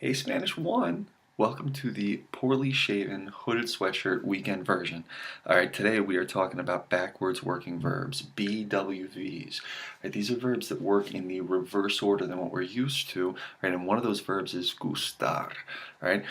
Hey Spanish 1! Welcome to the poorly shaven hooded sweatshirt weekend version. Alright, today we are talking about backwards working verbs, BWVs. Right, these are verbs that work in the reverse order than what we're used to, right, and one of those verbs is gustar. Right?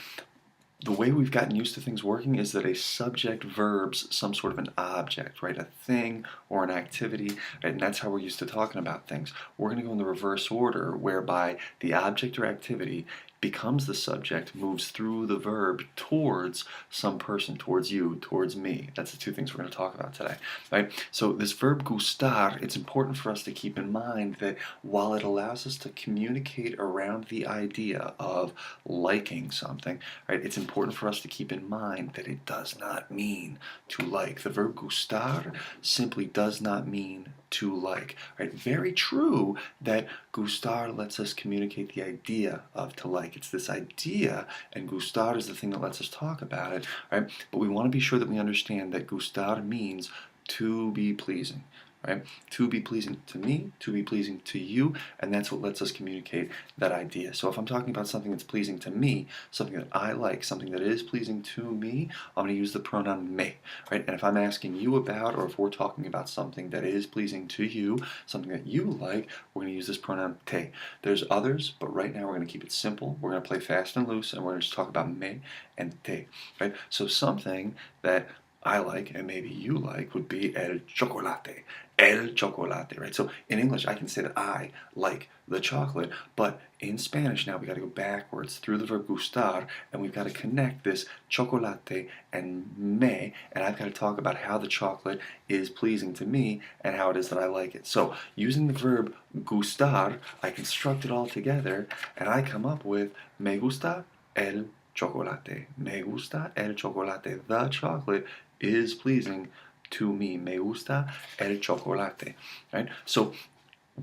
The way we've gotten used to things working is that a subject verbs some sort of an object, right? A thing or an activity, right? And that's how we're used to talking about things. We're going to go in the reverse order whereby the object or activity becomes the subject, moves through the verb towards some person, towards you, towards me. That's the two things we're going to talk about today, right? So this verb gustar, it's important for us to keep in mind that while it allows us to communicate around the idea of liking something, right, it's important for us to keep in mind that it does not mean to like. The verb gustar simply does not mean to like. Right? Very true that gustar lets us communicate the idea of to like. It's this idea, and gustar is the thing that lets us talk about it. Right? But we want to be sure that we understand that gustar means to be pleasing. Right? To be pleasing to me, to be pleasing to you, and that's what lets us communicate that idea. So if I'm talking about something that's pleasing to me, something that I like, something that is pleasing to me, I'm going to use the pronoun me, right? And if I'm asking you about, or if we're talking about something that is pleasing to you, something that you like, we're going to use this pronoun te. There's others, but right now we're going to keep it simple. We're going to play fast and loose, and we're going to just talk about me and te, right? So something that I like and maybe you like would be el chocolate. El chocolate, right? So in English, I can say that I like the chocolate, but in Spanish now we got to go backwards through the verb gustar, and we've got to connect this chocolate and me, and I've got to talk about how the chocolate is pleasing to me and how it is that I like it. So using the verb gustar, I construct it all together, and I come up with me gusta el chocolate. Me gusta el chocolate. The chocolate is pleasing to me. Me gusta el chocolate. Right? So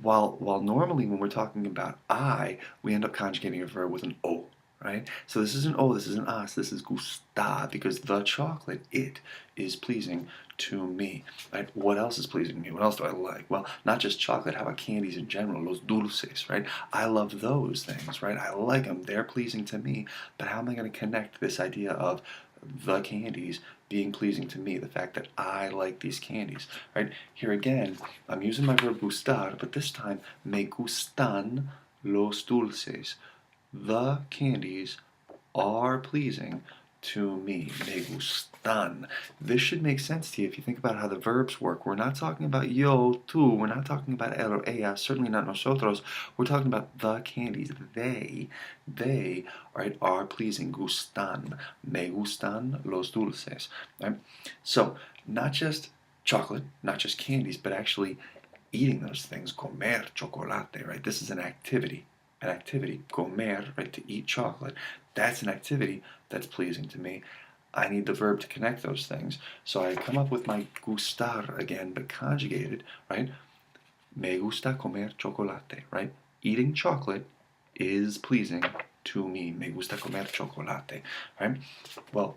while normally when we're talking about I, we end up conjugating a verb with an O. Right? So this isn't O, this isn't us, this is gusta, because the chocolate, it is pleasing to me. Right? What else is pleasing to me? What else do I like? Well, not just chocolate, how about candies in general, los dulces, right? I love those things, right? I like them, they're pleasing to me, but how am I going to connect this idea of the candies being pleasing to me, the fact that I like these candies, right? Here again, I'm using my verb gustar, but this time, me gustan los dulces. The candies are pleasing to me. Me gustan. This should make sense to you if you think about how the verbs work. We're not talking about yo, tú. We're not talking about él or ella. Certainly not nosotros. We're talking about the candies. They, right, are pleasing. Gustan. Me gustan los dulces. Right? So, not just chocolate, not just candies, but actually eating those things. Comer chocolate, right? This is an activity. An activity, comer, right, to eat chocolate. That's an activity that's pleasing to me. I need the verb to connect those things. So I come up with my gustar again, but conjugated, right? Me gusta comer chocolate, right? Eating chocolate is pleasing to me. Me gusta comer chocolate, right? Well,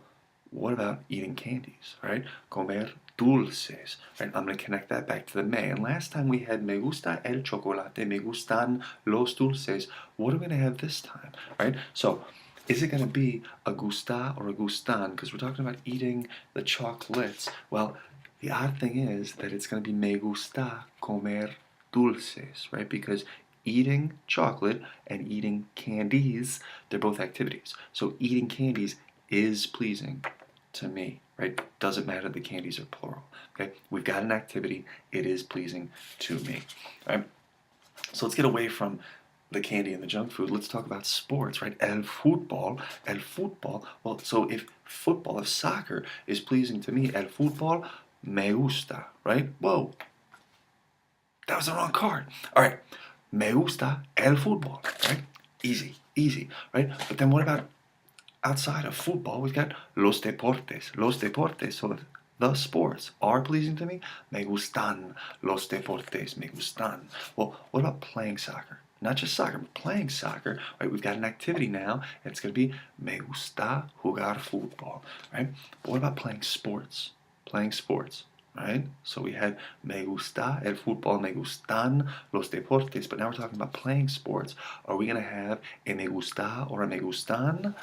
what about eating candies, right? Comer dulces, right? I'm going to connect that back to the me. And last time we had me gusta el chocolate, me gustan los dulces. What are we going to have this time, right? So, is it going to be a gusta or a gustan? Because we're talking about eating the chocolates. Well, the odd thing is that it's going to be me gusta comer dulces, right? Because eating chocolate and eating candies, they're both activities. So eating candies is pleasing to me, right? Doesn't matter, the candies are plural. Okay, we've got an activity, it is pleasing to me. Right? So let's get away from the candy and the junk food. Let's talk about sports, right? El fútbol. Well, so if football, if soccer is pleasing to me, el fútbol me gusta, right? Whoa, that was the wrong card. All right, me gusta el fútbol, right? Easy, right? But then what about outside of football? We've got los deportes. Los deportes, so the sports are pleasing to me. Me gustan los deportes. Me gustan. Well, what about playing soccer? Not just soccer, but playing soccer, right? We've got an activity now, and it's going to be me gusta jugar fútbol, right? But what about playing sports? Playing sports, right? So we had me gusta el fútbol, me gustan los deportes, but now we're talking about playing sports. Are we going to have a me gusta or a me gustan?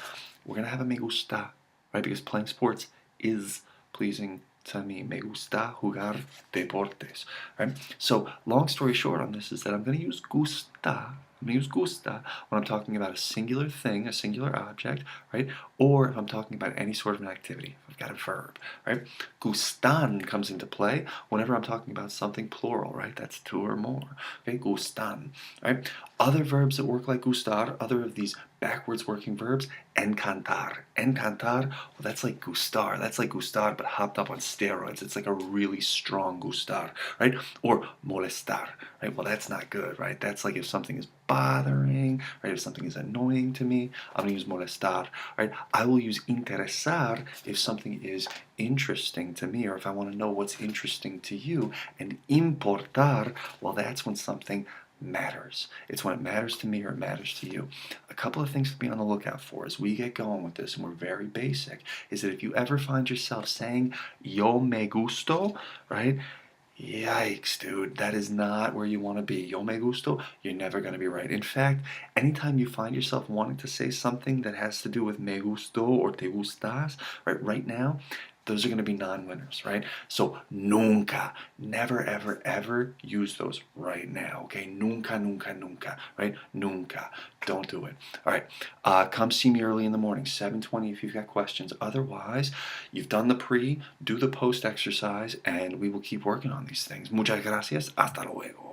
We're going to have a me gusta, right? Because playing sports is pleasing to me. Me gusta jugar deportes, right? So long story short on this is that I'm going to use gusta. I'm going to use gusta when I'm talking about a singular thing, a singular object, right? Or if I'm talking about any sort of an activity. I've got a verb, right? Gustan comes into play whenever I'm talking about something plural, right? That's two or more. Okay, gustan, right? Other verbs that work like gustar, other of these backwards working verbs, encantar. Encantar, well, that's like gustar. That's like gustar, but hopped up on steroids. It's like a really strong gustar, right? Or molestar, right? Well, that's not good, right? That's like if something is bothering, right? If something is annoying to me, I'm going to use molestar, right? I will use interesar if something is interesting to me or if I want to know what's interesting to you. And importar, well, that's when something matters. It's when it matters to me or it matters to you. A couple of things to be on the lookout for as we get going with this, and we're very basic, is that if you ever find yourself saying yo me gusto, right? Yikes, dude, that is not where you want to be. Yo me gusto, you're never going to be right. In fact, anytime you find yourself wanting to say something that has to do with me gusto or te gustas, right now, those are going to be non-winners, right? So nunca, never, ever, ever use those right now, okay? Nunca, nunca, nunca, right? Nunca. Don't do it. All right. Come see me early in the morning, 7:20 if you've got questions. Otherwise, you've done the pre, do the post exercise, and we will keep working on these things. Muchas gracias. Hasta luego.